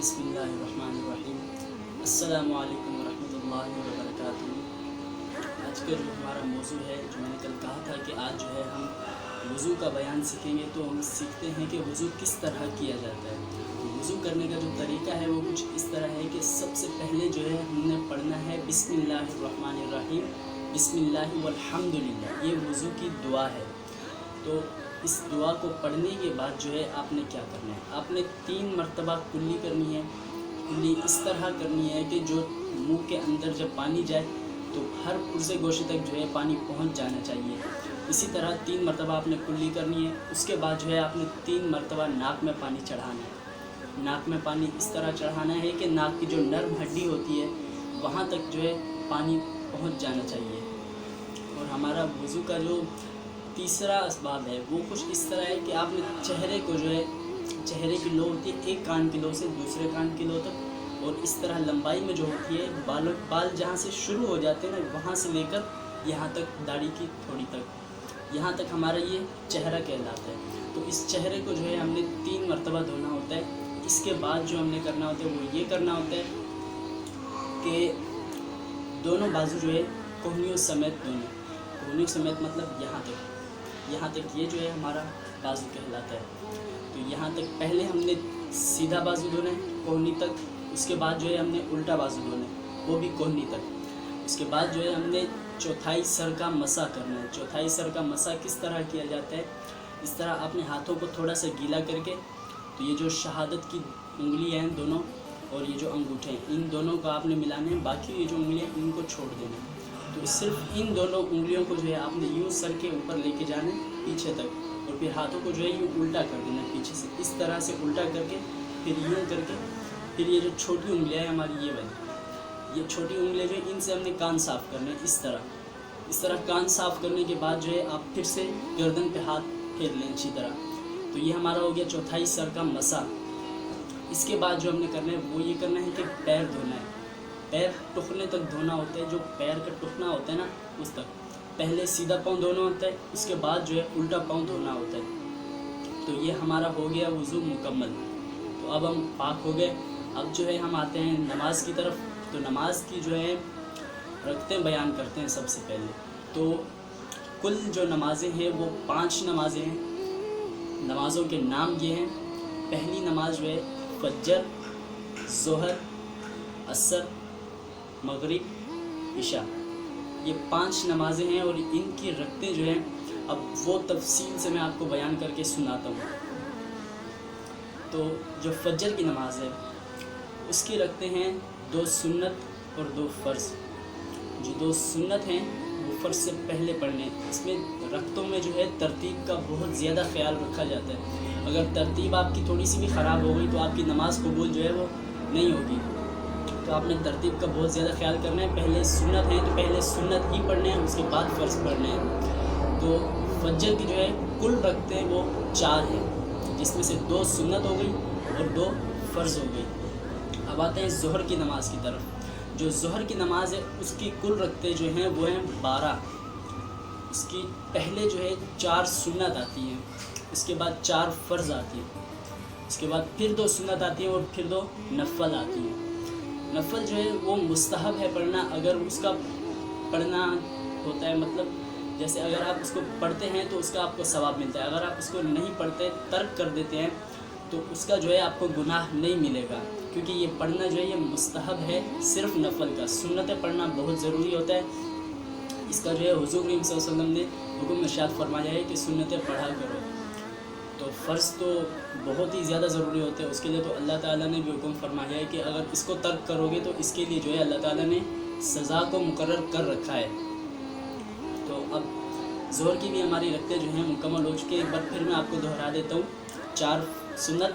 बिस्मिल्लाहिर्रहमानिर्रहीम। अस्सलामु अलैकुम वरहमतुल्लाहि वबरकातुहू। आज का जो हमारा मौजू है, जो मैंने कल कहा था कि आज जो है हम वज़ू का बयान सीखेंगे, तो हम सीखते हैं कि वज़ू किस तरह किया जाता है। तो वज़ू करने का जो तरीका है वो कुछ इस तरह है कि सबसे पहले जो है हमने पढ़ना है बिस्मिल्लाहिर्रहमानिर्रहीम, बिस्मिल्लाहि वल्हम्दुलिल्लाह। ये वज़ू की दुआ है। तो इस दुआ को पढ़ने के बाद जो है आपने क्या करना है, आपने 3 मरतबा कुल्ली करनी है। कुल्ली इस तरह करनी है कि जो मुंह के अंदर जब पानी जाए तो हर पुर्ज़े गोशे तक जो है पानी पहुंच जाना चाहिए। इसी तरह 3 मरतबा आपने कुल्ली करनी है। उसके बाद जो है आपने 3 मरतबा नाक में पानी चढ़ाना है। नाक में पानी इस तरह चढ़ाना है कि नाक की जो नर्म हड्डी होती है वहाँ तक जो है पानी पहुँच जाना चाहिए। और हमारा वज़ू का जो तीसरा असबाब है वो कुछ इस तरह है कि आपने चेहरे को जो है, चेहरे की लो होती है एक कान की लो से दूसरे कान की लो तक, और इस तरह लंबाई में जो होती है बाल जहाँ से शुरू हो जाते हैं ना, वहाँ से लेकर यहाँ तक दाढ़ी की थोड़ी तक, यहाँ तक हमारा ये चेहरा कहलाता है। तो इस चेहरे को जो है हमने 3 मरतबा धोना होता है। इसके बाद जो हमने करना होता है वो ये करना होता है कि दोनों बाजू जो है कोहनियों समेत, कोहनियों समेत मतलब यहाँ तक ये जो है हमारा बाजू कहलाता है। तो यहाँ तक पहले हमने सीधा बाजू धोना है कोहनी तक। उसके बाद जो है हमने उल्टा बाजू धोना है, वो भी कोहनी तक। उसके बाद जो है हमने चौथाई सर का मसा करना है। चौथाई सर का मसा किस तरह किया जाता है, इस तरह अपने हाथों को थोड़ा सा गीला करके, तो ये जो शहादत की उंगलियाँ हैं दोनों और ये जो अंगूठे हैं, इन दोनों को आपने मिलाना है। बाकी ये जो उंगलियाँ इनको छोड़ देना है। तो सिर्फ इन दोनों उंगलियों को जो है आपने यूँ सर के ऊपर लेके जाना है पीछे तक, और फिर हाथों को जो है यूँ उल्टा कर देना है पीछे से, इस तरह से उल्टा करके फिर यूँ करके, फिर ये जो छोटी उंगलियाँ हैं हमारी ये वाली, ये छोटी उंगलियाँ जो है इनसे हमने कान साफ़ करने हैं। इस तरह कान साफ़ करने के बाद जो है आप फिर से गर्दन पे हाथ फेर लें अच्छी तरह। तो ये हमारा हो गया चौथाई सर का मसा। इसके बाद जो हमने करना है वो ये करना है कि पैर धोना है। पैर टुकने तक धोना होता है, जो पैर का टुकना होता है ना उस तक। पहले सीधा पाँव धोना होता है, उसके बाद जो है उल्टा पाँव धोना होता है। तो ये हमारा हो गया वज़ू मुकम्मल। तो अब हम पाक हो गए। अब जो है हम आते हैं नमाज की तरफ। तो नमाज की जो है रखते बयान करते हैं सबसे पहले। तो कुल जो नमाज़ें हैं वो 5 नमाज़ें हैं। नमाज़ों के नाम ये हैं। पहली नमाज जो है फज्र, ज़ोहर, असर, मगरिब, इशा, ये 5 नमाज़ें हैं। और इनकी रखते जो हैं अब वो तफसील से मैं आपको बयान करके सुनाता हूँ। तो जो फज्र की नमाज़ है उसकी रखते हैं 2 सुन्नत और 2 फ़र्ज़। जो 2 सुन्नत हैं वो फ़र्ज़ से पहले पढ़ने। इसमें रख्तों में जो है तरतीब का बहुत ज़्यादा ख्याल रखा जाता है। अगर तरतीब आपकी थोड़ी सी भी ख़राब हो गई तो आपकी नमाज़ कबूल जो है वो नहीं होगी। तो आपने तरतीब का बहुत ज़्यादा ख्याल करना है। पहले सुन्नत हैं तो पहले सुन्नत ही पढ़ने हैं, उसके बाद फ़र्ज़ पढ़ने हैं। तो फज्र की जो है कुल रखते हैं वो 4 हैं, जिसमें से 2 सुन्नत हो गई और 2 फ़र्ज़ हो गई। अब आते हैं ज़ोहर की नमाज़ की तरफ। जो ज़ोहर की नमाज़ है उसकी कुल रखते जो हैं वो हैं 12। उसकी पहले जो है 4 सुन्नत आती हैं, उसके बाद 4 फ़र्ज़ आती हैं, उसके बाद फिर 2 सुन्नत आती हैं और फिर 2 नफ़ल आती हैं। नफ़ल जो है वो मुस्तहब है पढ़ना, अगर उसका पढ़ना होता है, मतलब जैसे अगर आप उसको पढ़ते हैं तो उसका आपको सवाब मिलता है। अगर आप उसको नहीं पढ़ते, तर्क कर देते हैं, तो उसका जो है आपको गुनाह नहीं मिलेगा, क्योंकि ये पढ़ना जो है ये मुस्तहब है सिर्फ नफ़ल का। सुन्नतें पढ़ना बहुत ज़रूरी होता है। इसका जो है हुज़ूर करीम सल्लल्लाहु अलैहि वसल्लम ने हुक्म इरशाद फरमाया है कि सुन्नतें पढ़ा करो। तो फ़र्ज़ तो बहुत ही ज़्यादा ज़रूरी होते हैं। उसके लिए तो अल्लाह ताला ने भी हुक्म फरमाया है कि अगर इसको तर्क करोगे तो इसके लिए जो है अल्लाह ताला ने सज़ा को मुकर्रर कर रखा है। तो अब ज़ोहर की भी हमारी रखते जो हैं मुकम्मल हो चुके हैं। एक बार फिर मैं आपको दोहरा देता हूँ, 4 सुन्नत,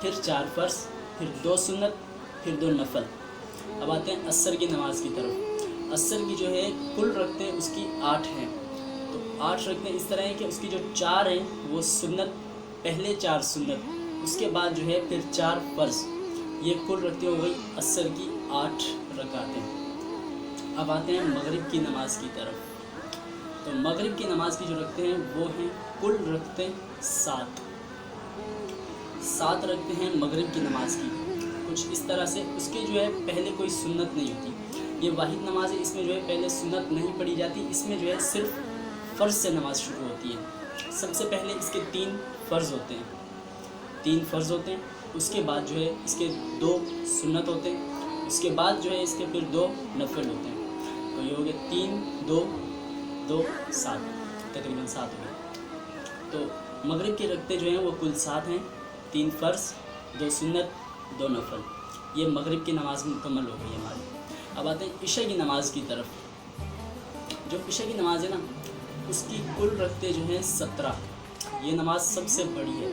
फिर 4 फ़र्ज़, फिर 2 सुन्नत, फिर 2 नफल। अब आते हैं असर की नमाज़ की तरफ। असर की जो है कुल रखते उसकी 8 हैं। तो 8 रखते इस तरह हैं कि उसकी जो 4 हैं वो सुन्नत, पहले 4 सुन्नत, उसके बाद जो है फिर 4 फ़र्ज़, ये कुल रखते हो गई असर की 8 रकातें। अब आते हैं मगरिब की नमाज़ की तरफ। तो मगरिब की नमाज़ की जो रखते हैं वो हैं कुल रखते 7 रखते हैं मगरिब की नमाज़ की, कुछ इस तरह से। उसके जो है पहले कोई सुन्नत नहीं होती, ये वाहिद नमाज है, इसमें जो है पहले सुन्नत नहीं पढ़ी जाती, इसमें जो है सिर्फ फ़र्ज़ से नमाज़ शुरू होती है। सबसे पहले इसके 3 फ़र्ज़ होते हैं, 3 फ़र्ज़ होते हैं, उसके बाद जो है इसके 2 सुन्नत होते हैं, उसके बाद जो है इसके फिर 2 नफल होते हैं। तो ये हो गए 3, 2, 2, 7, तकरीबन 7 हो गए। तो मगरिब के रखते जो हैं वो कुल 7 हैं, 3 फ़र्ज़, 2 सुन्नत, 2 नफल। ये मगरिब की नमाज़ मुकम्मल हो गई हमारी। अब आते हैं इशा की नमाज़ की तरफ। जो इशा की नमाज़ है ना, उसकी कुल रखते जो हैं 17। ये नमाज़ सबसे बड़ी है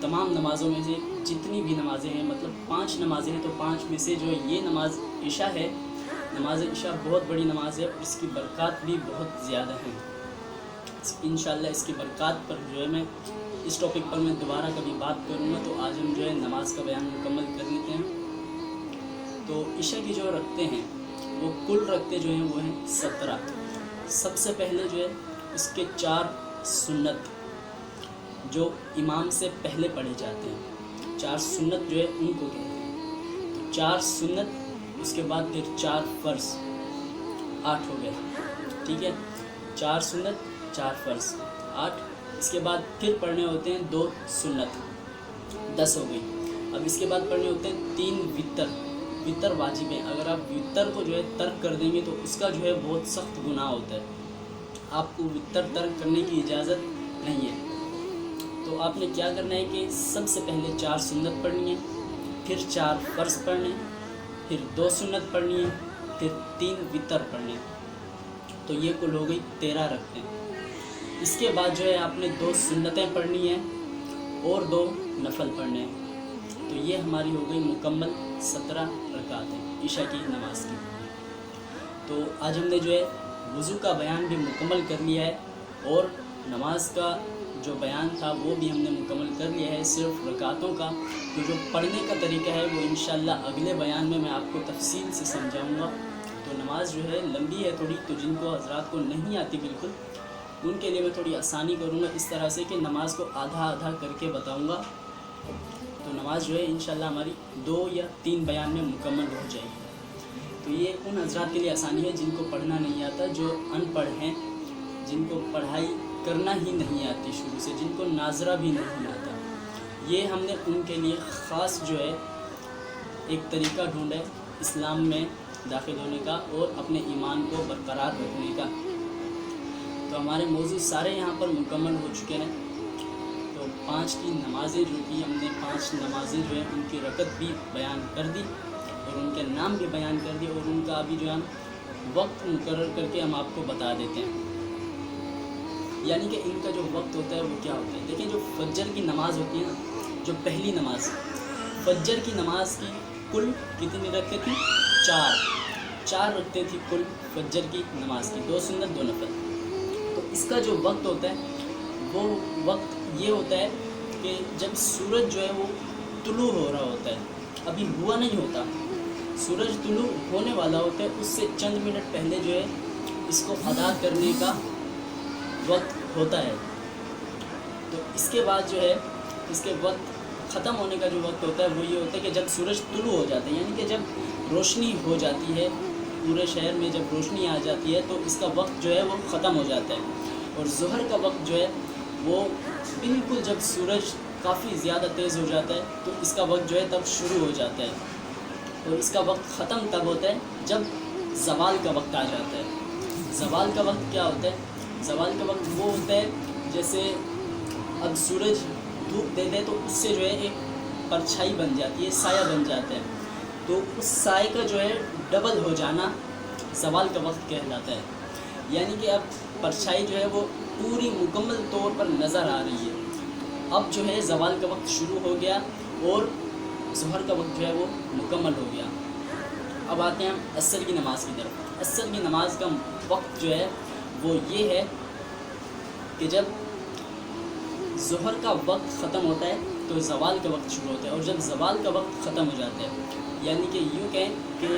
तमाम नमाज़ों में से, जितनी भी नमाज़ें हैं, मतलब 5 नमाज़ें हैं, तो 5 में से जो ये नमाज इशा है, नमाज इशा बहुत बड़ी नमाज़ है और इसकी बरक़ात भी बहुत ज़्यादा हैं। इंशाअल्लाह इसकी बरक़ात पर जो है मैं इस टॉपिक पर मैं दोबारा कभी बात करूँगा। तो आज हम जो है नमाज का बयान मुकम्मल कर लेते हैं। तो इशा की जो रखते हैं वो कुल रखते जो हैं वो हैं 17। सबसे पहले जो है उसके 4 सुन्नत जो इमाम से पहले पढ़े जाते हैं, 4 सुन्नत जो है उनको कहते हैं। तो 4 सुन्नत, उसके बाद फिर 4 फ़र्ज़, 8 हो गए, ठीक है। 4 सुन्नत, 4 फ़र्ज़, 8। इसके बाद फिर पढ़ने होते हैं 2 सुन्नत, 10 हो गई। अब इसके बाद पढ़ने होते हैं 3 वितर वाजिब है। अगर आप वितर को जो है तर्क कर देंगे तो उसका जो है बहुत सख्त गुनाह होता है, आपको वितर तर्क करने की इजाज़त नहीं है। तो आपने क्या करना है कि सबसे पहले 4 सुन्नत पढ़नी है, फिर 4 फ़र्ज़ पढ़ने, फिर 2 सुन्नत पढ़नी है, फिर 3 वितर पढ़ने। तो ये कुल हो गई 13 रखते हैं। इसके बाद जो है आपने 2 सुन्नतें पढ़नी है और 2 नफल पढ़ने हैं। तो ये हमारी हो गई मुकम्मल 17 रकातें इशा की नमाज की। तो आज हमने जो है वज़ू का बयान भी मुकम्मल कर लिया है और नमाज का जो बयान था वो भी हमने मुकम्मल कर लिया है, सिर्फ रकातों का। तो जो पढ़ने का तरीका है वो इंशाअल्लाह अगले बयान में मैं आपको तफसील से समझाऊँगा। तो नमाज जो है लंबी है थोड़ी, तो जिनको हज़रात को नहीं आती बिल्कुल, उनके लिए मैं थोड़ी आसानी करूँगा इस तरह से कि नमाज को आधा आधा करके बताऊँगा। तो नमाज जो है इंशाअल्लाह हमारी 2 या 3 बयान में मुकम्मल हो जाएगी। तो ये उन हज़रात के लिए आसानी है जिनको पढ़ना नहीं आता, जो अनपढ़ हैं, जिनको पढ़ाई करना ही नहीं आती शुरू से, जिनको नाजरा भी नहीं आता। ये हमने उनके लिए ख़ास जो है एक तरीका ढूंढा है इस्लाम में दाखिल होने का और अपने ईमान को बरकरार रखने का। तो हमारे मौजूद सारे यहाँ पर मुकम्मल हो चुके हैं। तो 5 की नमाज़ें जो कि हमने 5 नमाज़ें जो हैं उनकी रकत भी बयान कर दी और उनके नाम भी बयान कर दिए और उनका अभी जो है वक्त मुकर्रर करके हम आपको बता देते हैं। यानी कि इनका जो वक्त होता है वो क्या होता है। देखिए, जो फज्र की नमाज़ होती है ना, जो पहली नमाज फज्र की नमाज़ की कुल कितनी रखते थी? 4 रखते थी कुल फज्र की नमाज़ की, 2 सुन्नत 2 नफल। तो इसका जो वक्त होता है वो वक्त ये होता है कि जब सूरज जो है वो तुलू हो रहा होता है, अभी हुआ नहीं होता, सूरज तुलू होने वाला होता है, उससे चंद मिनट पहले जो है इसको अदा करने का वक्त होता है। तो इसके बाद जो है इसके वक्त ख़त्म होने का जो वक्त होता है वो ये होता है कि जब सूरज तुलू हो जाता है, यानी कि जब रोशनी हो जाती है पूरे शहर में, जब रोशनी आ जाती है तो इसका वक्त जो है वो ख़त्म हो जाता है। और ज़ोहर का वक्त जो है वो बिल्कुल जब सूरज काफ़ी ज़्यादा तेज़ हो जाता है तो इसका वक्त जो है तब शुरू हो जाता है। और इसका वक्त ख़त्म तब होता है जब ज़वाल का वक्त आ जाता है। ज़वाल का वक्त क्या होता है? ज़वाल का वक्त वो होता है जैसे अब सूरज धूप दे दे तो उससे जो है एक परछाई बन जाती है, साया बन जाता है, तो उस साए का जो है डबल हो जाना ज़वाल का वक्त कहलाता है। यानी कि अब परछाई जो है वो پوری مکمل طور پر نظر آ رہی ہے۔ اب جو ہے زوال کا وقت شروع ہو گیا اور ظہر کا وقت جو ہے وہ مکمل ہو گیا۔ اب آتے ہیں ہم عصر کی نماز کی طرف۔ عصر کی نماز کا وقت جو ہے وہ یہ ہے کہ جب ظہر کا وقت ختم ہوتا ہے تو زوال کا وقت شروع ہوتا ہے، اور جب زوال کا وقت ختم ہو جاتا ہے، یعنی کہ یوں کہیں کہ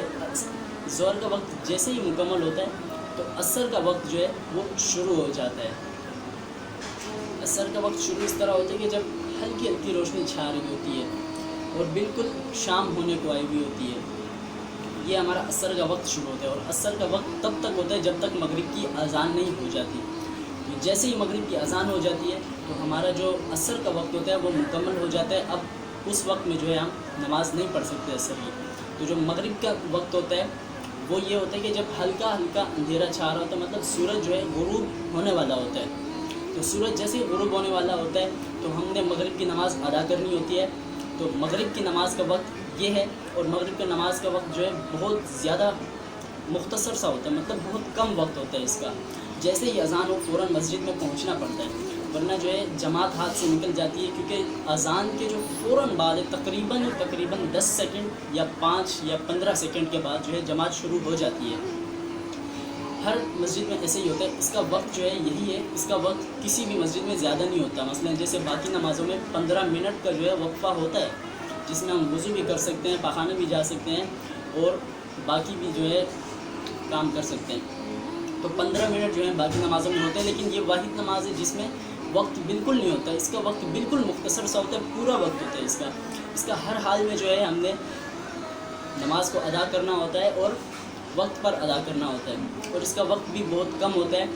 ظہر کا وقت جیسے ہی مکمل ہوتا ہے تو عصر کا وقت جو ہے وہ شروع ہو جاتا ہے۔ عصر کا وقت شروع اس طرح ہوتا ہے کہ جب ہلکی ہلکی روشنی چھا رہی ہوتی ہے اور بالکل شام ہونے کو آئی ہوئی ہوتی ہے، یہ ہمارا عصر کا وقت شروع ہوتا ہے۔ اور عصر کا وقت تب تک ہوتا ہے جب تک مغرب کی اذان نہیں ہو جاتی۔ جیسے ہی مغرب کی اذان ہو جاتی ہے تو ہمارا جو عصر کا وقت ہوتا ہے وہ مکمل ہو جاتا ہے۔ اب اس وقت میں جو ہے ہم نماز نہیں پڑھ سکتے عصر کی۔ تو جو مغرب کا وقت ہوتا ہے وہ یہ ہوتا ہے کہ جب ہلکا ہلکا اندھیرا چھا رہا ہوتا ہے، مطلب سورج جو ہے غروب ہونے والا ہوتا ہے۔ تو سورج جیسے ہی غروب ہونے والا ہوتا ہے تو ہم نے مغرب کی نماز ادا کرنی ہوتی ہے۔ تو مغرب کی نماز کا وقت یہ ہے، اور مغرب کی نماز کا وقت جو ہے بہت زیادہ مختصر سا ہوتا ہے، مطلب بہت کم وقت ہوتا ہے اس کا۔ جیسے ہی اذان ہو فوراً مسجد میں پہنچنا پڑتا ہے، ورنہ جو ہے جماعت ہاتھ سے نکل جاتی ہے، کیونکہ اذان کے جو فوراً بعد تقریباً 10 سیکنڈ یا 5 یا 15 سیکنڈ کے بعد جو ہے جماعت شروع ہو جاتی ہے۔ ہر مسجد میں ایسے ہی ہوتا ہے۔ اس کا وقت جو ہے یہی ہے، اس کا وقت کسی بھی مسجد میں زیادہ نہیں ہوتا۔ مثلا جیسے باقی نمازوں میں 15 منٹ کا جو ہے وقفہ ہوتا ہے، جس میں ہم وضو بھی کر سکتے ہیں، پاخانے بھی جا سکتے ہیں اور باقی بھی جو ہے کام کر سکتے ہیں۔ تو 15 منٹ جو ہے باقی نمازوں میں ہوتے ہیں، لیکن یہ واحد نماز ہے جس میں وقت بالکل نہیں ہوتا۔ اس کا وقت بالکل مختصر سا ہوتا ہے، پورا وقت ہوتا ہے اس کا ہر حال میں جو ہے ہم نے نماز کو ادا کرنا ہوتا ہے اور وقت پر ادا کرنا ہوتا ہے، اور اس کا وقت بھی بہت کم ہوتا ہے۔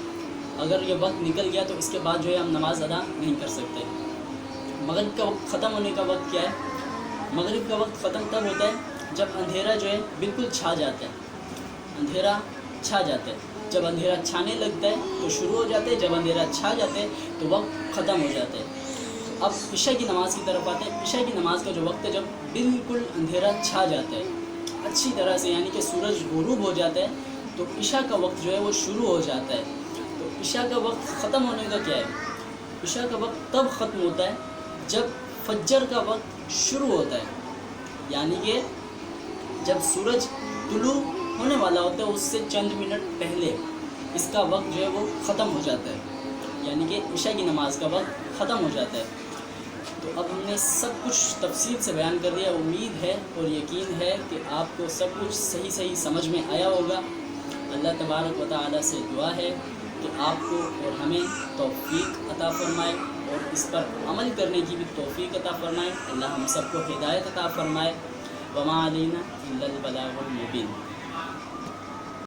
اگر یہ وقت نکل گیا تو اس کے بعد جو ہے ہم نماز ادا نہیں کر سکتے۔ مغرب کا وقت ختم ہونے کا وقت کیا ہے؟ مغرب کا وقت ختم تب ہوتا ہے جب اندھیرا جو ہے بالکل چھا جاتا ہے۔ اندھیرا چھا جاتا ہے، جب اندھیرا چھانے لگتا ہے تو شروع ہو جاتا ہے، جب اندھیرا چھا جاتا ہے تو وقت ختم ہو جاتا ہے۔ اب عشاء کی نماز کی طرف آتے ہیں۔ عشاء کی نماز کا جو وقت ہے جب بالکل اندھیرا چھا جاتا ہے اچھی طرح سے، یعنی کہ سورج غروب ہو جاتا ہے، تو عشاء کا وقت جو ہے وہ شروع ہو جاتا ہے۔ تو عشاء کا وقت ختم ہونے کا کیا ہے؟ عشاء کا وقت تب ختم ہوتا ہے جب فجر کا وقت شروع ہوتا ہے، یعنی کہ جب سورج طلوع ہونے والا ہوتا ہے اس سے چند منٹ پہلے اس کا وقت جو ہے وہ ختم ہو جاتا ہے، یعنی کہ عشاء کی نماز کا وقت ختم ہو جاتا ہے۔ تو اب ہم نے سب کچھ تفصیل سے بیان کر دیا۔ امید ہے اور یقین ہے کہ آپ کو سب کچھ صحیح سمجھ میں آیا ہوگا۔ اللہ تبارک و تعالیٰ سے دعا ہے کہ آپ کو اور ہمیں توفیق عطا فرمائے اور اس پر عمل کرنے کی بھی توفیق عطا فرمائے۔ اللہ ہم سب کو ہدایت عطا فرمائے۔ وما علینا الا البلاغ المبین۔